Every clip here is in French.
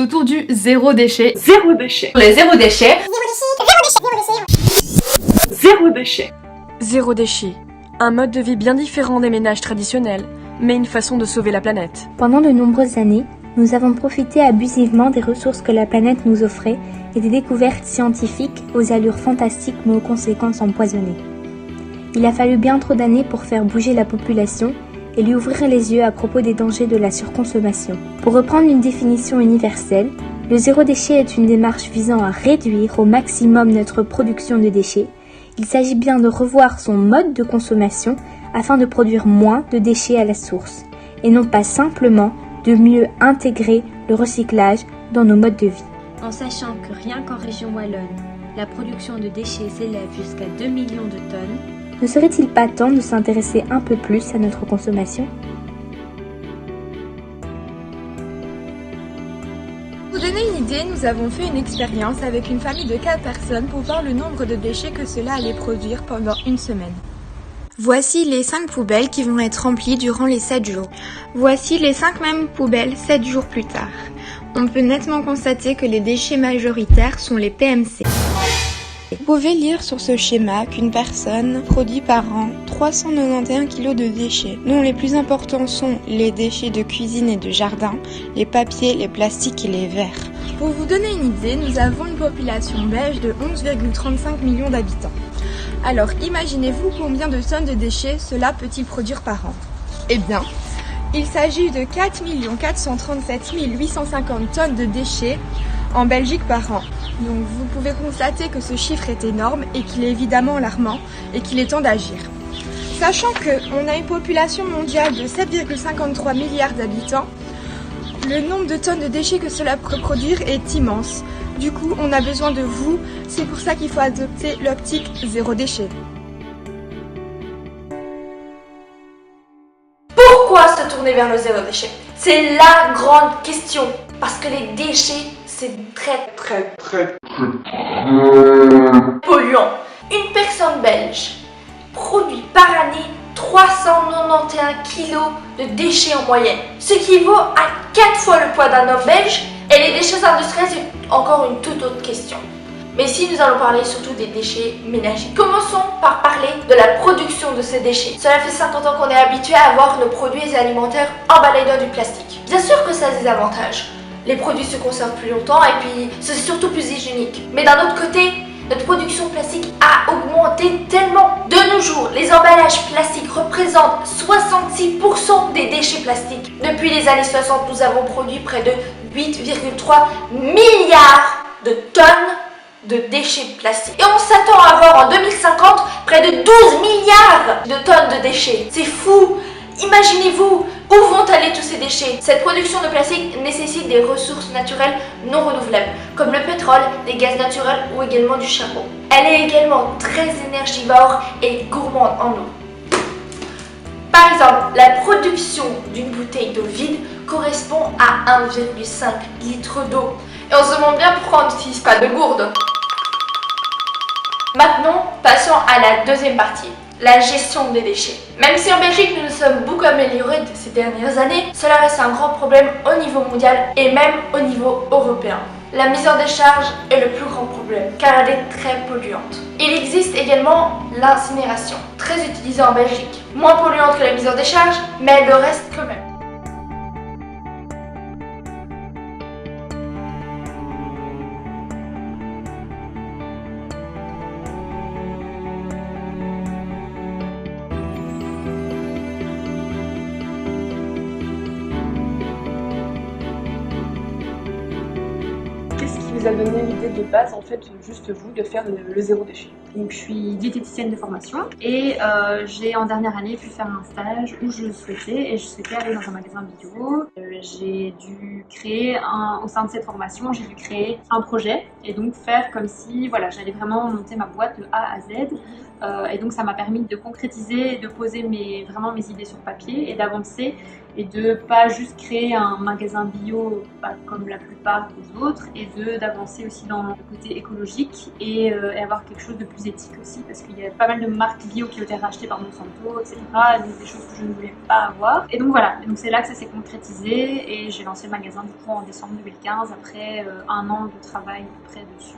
autour du zéro déchet. Zéro déchet. Les zéro déchet. Zéro déchet. Zéro déchet. Un mode de vie bien différent des ménages traditionnels, mais une façon de sauver la planète. Pendant de nombreuses années, nous avons profité abusivement des ressources que la planète nous offrait et des découvertes scientifiques aux allures fantastiques mais aux conséquences empoisonnées. Il a fallu bien trop d'années pour faire bouger la population et lui ouvrir les yeux à propos des dangers de la surconsommation. Pour reprendre une définition universelle, le zéro déchet est une démarche visant à réduire au maximum notre production de déchets. Il s'agit bien de revoir son mode de consommation afin de produire moins de déchets à la source, et non pas simplement de mieux intégrer le recyclage dans nos modes de vie. En sachant que rien qu'en région wallonne, la production de déchets s'élève jusqu'à 2 millions de tonnes, ne serait-il pas temps de s'intéresser un peu plus à notre consommation ? Pour vous donner une idée, nous avons fait une expérience avec une famille de 4 personnes pour voir le nombre de déchets que cela allait produire pendant une semaine. Voici les 5 poubelles qui vont être remplies durant les 7 jours. Voici les 5 mêmes poubelles 7 jours plus tard. On peut nettement constater que les déchets majoritaires sont les PMC. Vous pouvez lire sur ce schéma qu'une personne produit par an 391 kg de déchets, dont les plus importants sont les déchets de cuisine et de jardin, les papiers, les plastiques et les verres. Pour vous donner une idée, nous avons une population belge de 11,35 millions d'habitants. Alors imaginez-vous combien de tonnes de déchets cela peut-il produire par an? Eh bien, il s'agit de 4 437 850 tonnes de déchets en Belgique par an. Donc vous pouvez constater que ce chiffre est énorme et qu'il est évidemment alarmant et qu'il est temps d'agir. Sachant qu'on a une population mondiale de 7,53 milliards d'habitants, le nombre de tonnes de déchets que cela peut produire est immense. Du coup, on a besoin de vous, c'est pour ça qu'il faut adopter l'optique zéro déchet. Pourquoi se tourner vers le zéro déchet? C'est la grande question. Parce que les déchets, c'est très polluant. Une personne belge produit par année 391 kg de déchets en moyenne, ce qui vaut à 4 fois le poids d'un homme belge. Et les déchets industriels, c'est encore une toute autre question. Mais ici, nous allons parler surtout des déchets ménagers. Commençons par parler de la production de ces déchets. Cela fait 50 ans qu'on est habitué à voir nos produits alimentaires emballés dans du plastique. Bien sûr que ça a des avantages. Les produits se conservent plus longtemps et puis c'est surtout plus hygiénique. Mais d'un autre côté, notre production plastique a augmenté tellement. De nos jours, les emballages plastiques représentent 66% des déchets plastiques. Depuis les années 60, nous avons produit près de 8,3 milliards de tonnes de déchets plastiques. Et on s'attend à avoir en 2050 près de 12 milliards de tonnes de déchets. C'est fou! Imaginez-vous, où vont aller tous ces déchets? Cette production de plastique nécessite des ressources naturelles non renouvelables, comme le pétrole, les gaz naturels ou également du charbon. Elle est également très énergivore et gourmande en eau. Par exemple, la production d'une bouteille d'eau vide correspond à 1,5 litre d'eau. Et on se demande bien pourquoi on n'utilise pas de gourde. Maintenant, passons à la deuxième partie. La gestion des déchets. Même si en Belgique nous nous sommes beaucoup améliorés ces dernières années, cela reste un grand problème au niveau mondial et même au niveau européen. La mise en décharge est le plus grand problème car elle est très polluante. Il existe également l'incinération, très utilisée en Belgique. Moins polluante que la mise en décharge, mais elle le reste quand même. Qu'est-ce qui vous a donné l'idée de base, en fait, juste vous, de faire le zéro déchet? Donc je suis diététicienne de formation et j'ai en dernière année pu faire un stage où je le souhaitais et je souhaitais aller dans un magasin bio. J'ai dû créer au sein de cette formation, j'ai dû créer un projet et donc faire comme si voilà, j'allais vraiment monter ma boîte de A à Z. Et donc ça m'a permis de concrétiser, de poser vraiment mes idées sur papier et d'avancer et de pas juste créer un magasin bio comme la plupart des autres, et d'avancer aussi dans le côté écologique et avoir quelque chose de plus éthique aussi, parce qu'il y a pas mal de marques bio qui ont été rachetées par Monsanto, etc. Donc des choses que je ne voulais pas avoir. Et donc voilà, donc c'est là que ça s'est concrétisé et j'ai lancé le magasin du coup en décembre 2015 après un an de travail près dessus.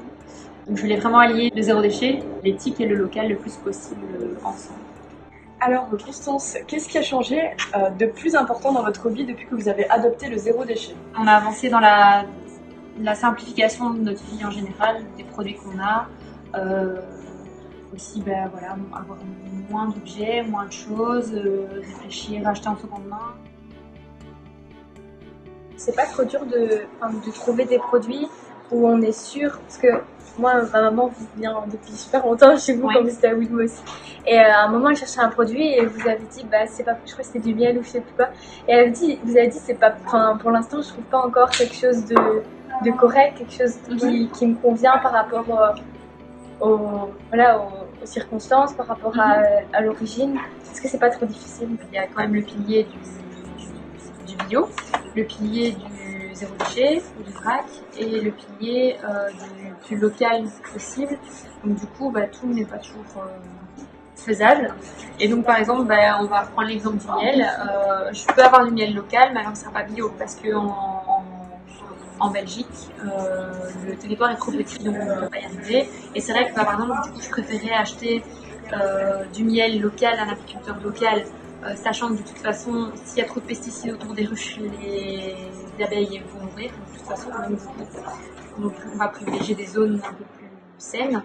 Donc je voulais vraiment allier le zéro déchet, l'éthique et le local le plus possible ensemble. Alors Constance, qu'est-ce qui a changé de plus important dans votre vie depuis que vous avez adopté le zéro déchet? On a avancé dans la simplification de notre vie en général, des produits qu'on a. Aussi voilà, avoir moins d'objets, moins de choses, réfléchir, acheter en seconde main. C'est pas trop dur de trouver des produits où on est sûr, parce que moi, ma maman vient depuis super longtemps chez vous, quand vous étiez à Widmo aussi. Et à un moment, elle cherchait un produit et vous avez dit, c'est pas, je crois que c'était du miel ou je sais plus quoi. Et elle vous avez dit, c'est pas, pour l'instant, je trouve pas encore quelque chose de correct, quelque chose qui me convient par rapport aux circonstances, par rapport à l'origine. Est-ce que c'est pas trop difficile? Il y a quand même le pilier du bio, le pilier du zéro déchet ou du vrac et le pilier du plus local possible. Donc du coup, tout n'est pas toujours faisable. Et donc par exemple, on va prendre l'exemple du miel. Je peux avoir du miel local, mais alors ce ne sera pas bio parce que en Belgique, le territoire est trop petit, donc on ne peut pas y arriver. Et c'est vrai que par exemple, du coup, je préférais acheter du miel local d'un apiculteur local, sachant que de toute façon, s'il y a trop de pesticides autour des ruches, les abeilles vont mourir de toute façon. Donc on va privilégier des zones un peu plus saines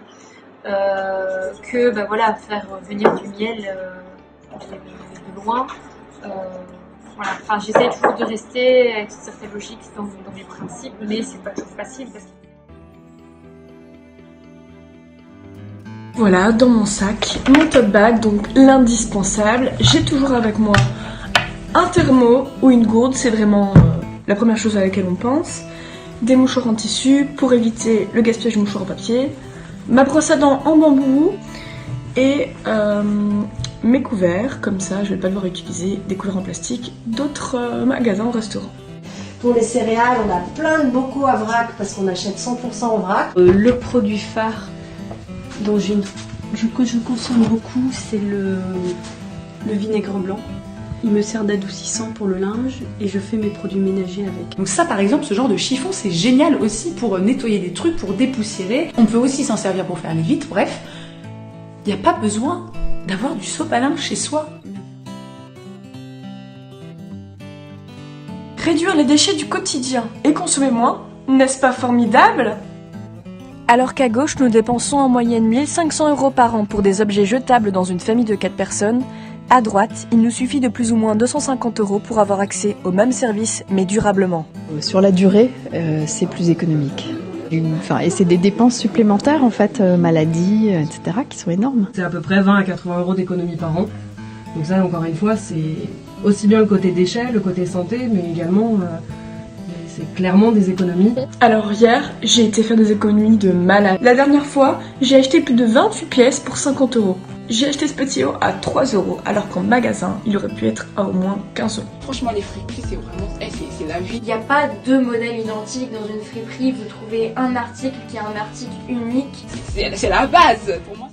que faire venir du miel de loin. Voilà. Enfin, j'essaie toujours de rester avec une certaine logique dans mes principes, mais c'est pas toujours facile. Voilà, dans mon sac, mon tote bag, donc l'indispensable. J'ai toujours avec moi un thermo ou une gourde, c'est vraiment la première chose à laquelle on pense. Des mouchoirs en tissu pour éviter le gaspillage de mouchoirs en papier. Ma brosse à dents en bambou et mes couverts, comme ça je vais pas devoir utiliser des couverts en plastique d'autres magasins ou restaurants. Pour les céréales, on a plein de bocaux à vrac parce qu'on achète 100% en vrac. Le produit phare dont que je consomme beaucoup, c'est le vinaigre blanc. Il me sert d'adoucissant pour le linge et je fais mes produits ménagers avec. Donc ça par exemple, ce genre de chiffon, c'est génial aussi pour nettoyer des trucs, pour dépoussiérer. On peut aussi s'en servir pour faire les vitres, bref. Il n'y a pas besoin d'avoir du sopalin chez soi. Réduire les déchets du quotidien et consommer moins, n'est-ce pas formidable? Alors qu'à gauche, nous dépensons en moyenne 1500 € par an pour des objets jetables dans une famille de 4 personnes, à droite, il nous suffit de plus ou moins 250 € pour avoir accès au même service, mais durablement. Sur la durée, c'est plus économique. Et c'est des dépenses supplémentaires, en fait, maladies, etc., qui sont énormes. C'est à peu près 20 à 80 € d'économie par an. Donc ça, encore une fois, c'est aussi bien le côté déchets, le côté santé, mais également, c'est clairement des économies. Alors hier, j'ai été faire des économies de malade. La dernière fois, j'ai acheté plus de 28 pièces pour 50 €. J'ai acheté ce petit haut à 3 €, alors qu'en magasin, il aurait pu être à au moins 15 €. Franchement, les friperies, c'est vraiment c'est la vie. Il n'y a pas deux modèles identiques dans une friperie. Vous trouvez un article qui est un article unique. C'est la base pour moi.